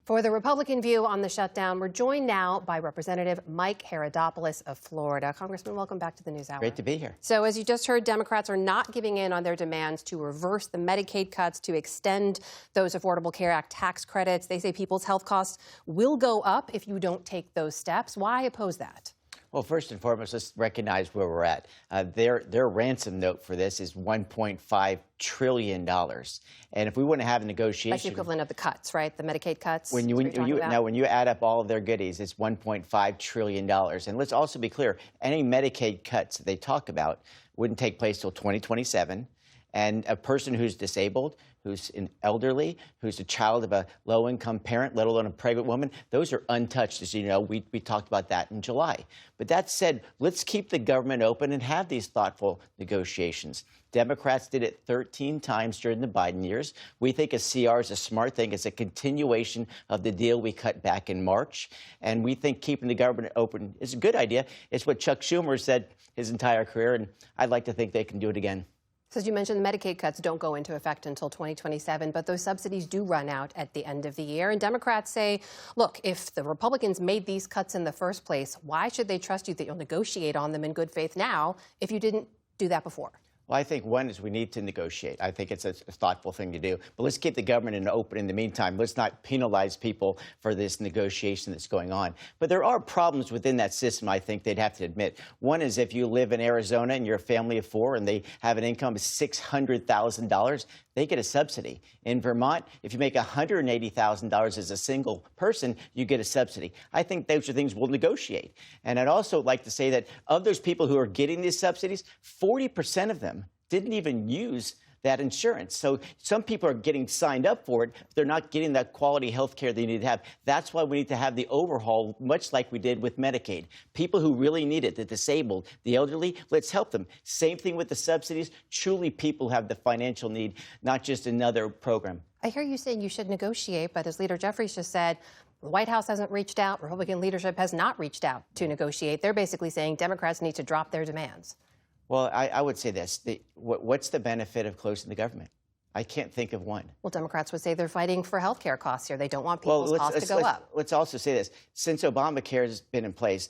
For the Republican view on the shutdown, we're joined now by Representative Mike Herodopoulos of Florida. Congressman, welcome back to the NewsHour. Great to be here. So as you just heard, Democrats are not giving in on their demands to reverse the Medicaid cuts, to extend those Affordable Care Act tax credits. They say people's health costs will go up if you don't take those steps. Why oppose that? Well, first and foremost, let's recognize where we're at. Their ransom note for this is $1.5 trillion. And if we wouldn't have a negotiation... That's the equivalent of the cuts, right? The Medicaid cuts? When you add up all of their goodies, it's $1.5 trillion. And let's also be clear, any Medicaid cuts that they talk about wouldn't take place till 2027. And a person who's disabled, who's an elderly, who's a child of a low-income parent, let alone a pregnant woman, those are untouched. As you know, we talked about that in July. But that said, let's keep the government open and have these thoughtful negotiations. Democrats did it 13 times during the Biden years. We think a CR is a smart thing. It's a continuation of the deal we cut back in March. And we think keeping the government open is a good idea. It's what Chuck Schumer said his entire career, and I'd like to think they can do it again. So as you mentioned, the Medicaid cuts don't go into effect until 2027, but those subsidies do run out at the end of the year. And Democrats say, look, if the Republicans made these cuts in the first place, why should they trust you that you'll negotiate on them in good faith now if you didn't do that before? Well, I think one is we need to negotiate. I think it's a thoughtful thing to do. But let's keep the government open in the meantime. Let's not penalize people for this negotiation that's going on. But there are problems within that system, I think they'd have to admit. One is if you live in Arizona and you're a family of four and they have an income of $600,000, they get a subsidy. In Vermont, if you make $180,000 as a single person, you get a subsidy. I think those are things we'll negotiate. And I'd also like to say that of those people who are getting these subsidies, 40% of them didn't even use that insurance. So some people are getting signed up for it. They're not getting that quality health care they need to have. That's why we need to have the overhaul, much like we did with Medicaid. People who really need it, the disabled, the elderly, let's help them. Same thing with the subsidies. Truly, people have the financial need, not just another program. I hear you saying you should negotiate, but as Leader Jeffries just said, the White House hasn't reached out. Republican leadership has not reached out to negotiate. They're basically saying Democrats need to drop their demands. Well, I would say this. What's the benefit of closing the government? I can't think of one. Well, Democrats would say they're fighting for health care costs here. They don't want people's costs to go up. Let's also say this. Since Obamacare has been in place,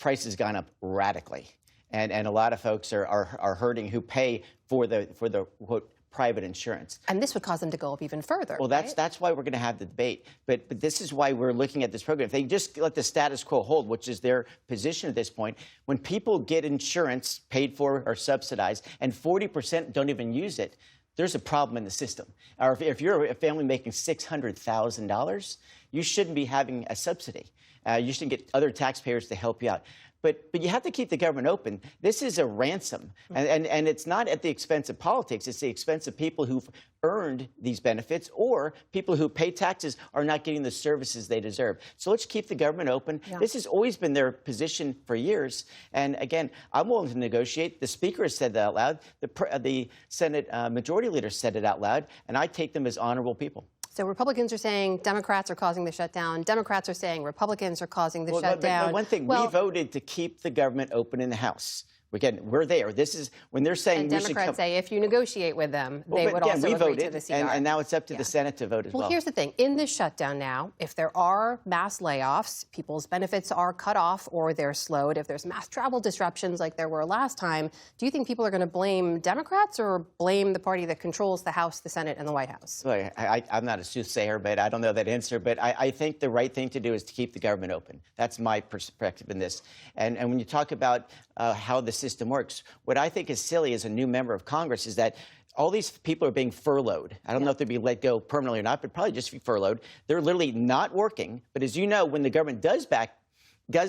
prices have gone up radically. And a lot of folks are hurting who pay for the quote, private insurance. And this would cause them to go up even further. Well, that's why we're going to have the debate. But this is why we're looking at this program. If they just let the status quo hold, which is their position at this point, when people get insurance paid for or subsidized and 40% don't even use it, there's a problem in the system. Or if you're a family making $600,000, you shouldn't be having a subsidy. You should get other taxpayers to help you out. But you have to keep the government open. This is a ransom, and it's not at the expense of politics. It's the expense of people who've earned these benefits, or people who pay taxes are not getting the services they deserve. So let's keep the government open. Yeah. This has always been their position for years. And again, I'm willing to negotiate. The Speaker has said that out loud. The Senate Majority Leader said it out loud, and I take them as honorable people. So Republicans are saying Democrats are causing the shutdown. Democrats are saying Republicans are causing the shutdown. But one thing, we voted to keep the government open in the House. Again, we're there. This is when they're saying and Democrats say if you negotiate with them, they would also agree to the CR. And now it's up to the Senate to vote as well. Well, here's the thing. In this shutdown now, if there are mass layoffs, people's benefits are cut off or they're slowed, if there's mass travel disruptions like there were last time, do you think people are going to blame Democrats or blame the party that controls the House, the Senate, and the White House? Well, I'm not a soothsayer, but I don't know that answer. But I think the right thing to do is to keep the government open. That's my perspective in this. And when you talk about how the system works, what I think is silly as a new member of Congress is that all these people are being furloughed. I don't know if they'll be let go permanently or not, but probably just be furloughed. They're literally not working. But as you know, when the government does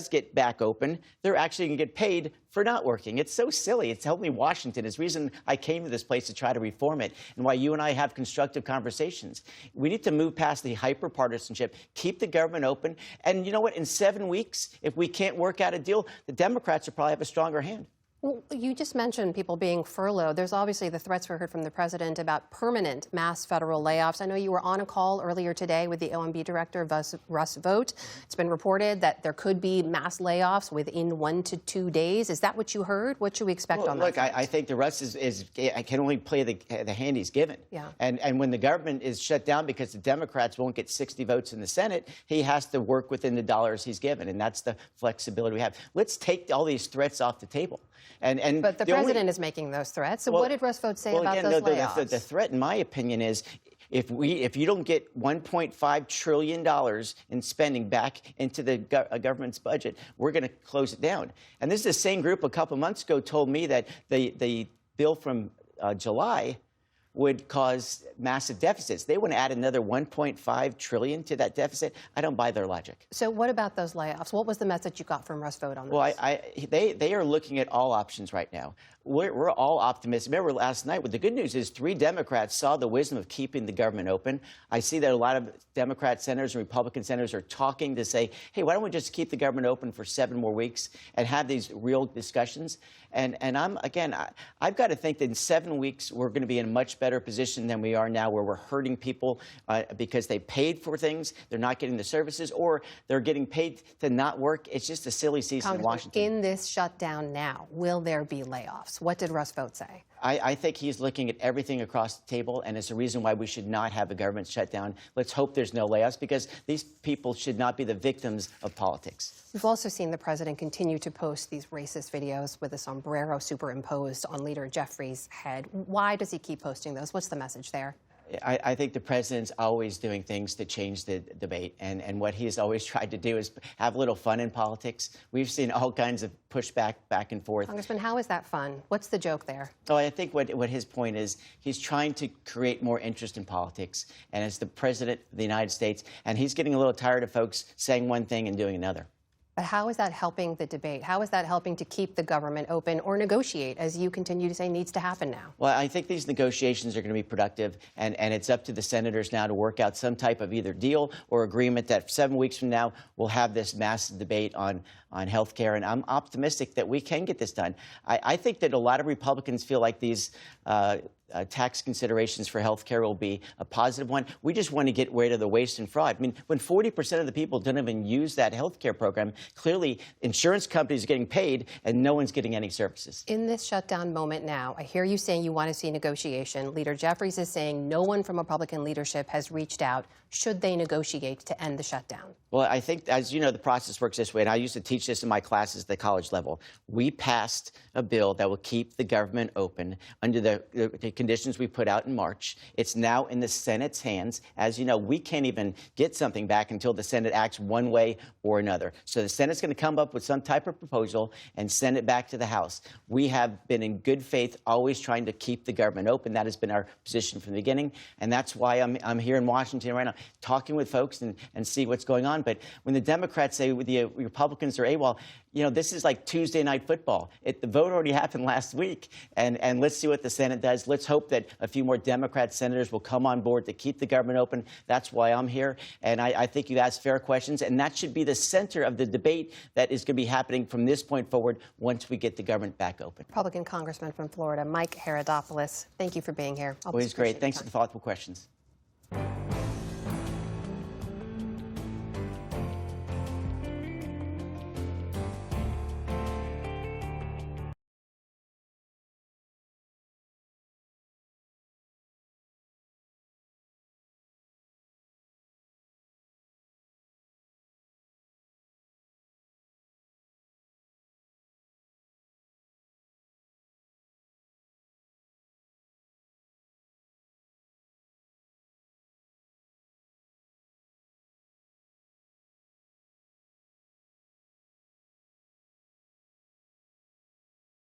get back open, they're actually going to get paid for not working. It's so silly. It's helped me Washington. It's the reason I came to this place to try to reform it and why you and I have constructive conversations. We need to move past the hyper-partisanship, keep the government open. And you know what? In 7 weeks, if we can't work out a deal, the Democrats will probably have a stronger hand. Well, you just mentioned people being furloughed. There's obviously the threats we heard from the president about permanent mass federal layoffs. I know you were on a call earlier today with the OMB director, Russ Vought. It's been reported that there could be mass layoffs within 1 to 2 days. Is that what you heard? What should we expect on that? Look, I think the Russ I can only play the hand he's given. Yeah. And when the government is shut down because the Democrats won't get 60 votes in the Senate, he has to work within the dollars he's given, and that's the flexibility we have. Let's take all these threats off the table. But the president is making those threats. So what did Russ Vought say about those layoffs? The threat, in my opinion, is if you don't get $1.5 trillion in spending back into the government's budget, we're going to close it down. And this is the same group a couple months ago told me that the bill from July would cause massive deficits. They want to add another $1.5 trillion to that deficit. I don't buy their logic. So what about those layoffs? What was the message you got from Russ Vought on this? Well, they are looking at all options right now. We're all optimistic. Remember last night, the good news is 3 Democrats saw the wisdom of keeping the government open. I see that a lot of Democrat senators and Republican senators are talking to say, hey, why don't we just keep the government open for 7 more weeks and have these real discussions? And I've got to think that in 7 weeks, we're going to be in a much better position than we are now, where we're hurting people because they paid for things, they're not getting the services, or they're getting paid to not work. It's just a silly season in Washington. In this shutdown now, will there be layoffs? What did Russ Vought say? I think he's looking at everything across the table, and it's a reason why we should not have a government shutdown. Let's hope there's no layoffs, because these people should not be the victims of politics. We've also seen the president continue to post these racist videos with a sombrero superimposed on Leader Jeffries' head. Why does he keep posting those? What's the message there? I think the president's always doing things to change the debate, and what he has always tried to do is have a little fun in politics. We've seen all kinds of pushback back and forth. Congressman, how is that fun? What's the joke there? Oh, I think what his point is, he's trying to create more interest in politics, and as the president of the United States, and he's getting a little tired of folks saying one thing and doing another. But how is that helping the debate? How is that helping to keep the government open or negotiate, as you continue to say needs to happen now? Well, I think these negotiations are going to be productive, and it's up to the senators now to work out some type of either deal or agreement that 7 weeks from now we'll have this massive debate on health care, and I'm optimistic that we can get this done. I think that a lot of Republicans feel like these tax considerations for health care will be a positive one. We just want to get rid of the waste and fraud. I mean, when 40% of the people don't even use that health care program, clearly insurance companies are getting paid and no one's getting any services. In this shutdown moment now, I hear you saying you want to see negotiation. Leader Jeffries is saying no one from Republican leadership has reached out. Should they negotiate to end the shutdown? Well, I think, as you know, the process works this way, and I used to teach this in my classes at the college level. We passed a bill that will keep the government open under the conditions we put out in March. It's now in the Senate's hands. As you know, we can't even get something back until the Senate acts one way or another. So the Senate's going to come up with some type of proposal and send it back to the House. We have been in good faith always trying to keep the government open. That has been our position from the beginning, and that's why I'm here in Washington right now talking with folks and see what's going on. But when the Democrats say the Republicans are AWOL, you know, this is like Tuesday night football. The vote already happened last week, and let's see what the Senate does. Let's hope that a few more Democrat senators will come on board to keep the government open. That's why I'm here, and I think you asked fair questions, and that should be the center of the debate that is going to be happening from this point forward once we get the government back open. Republican Congressman from Florida, Mike Herodopoulos, thank you for being here. Always great. Thanks for the thoughtful questions.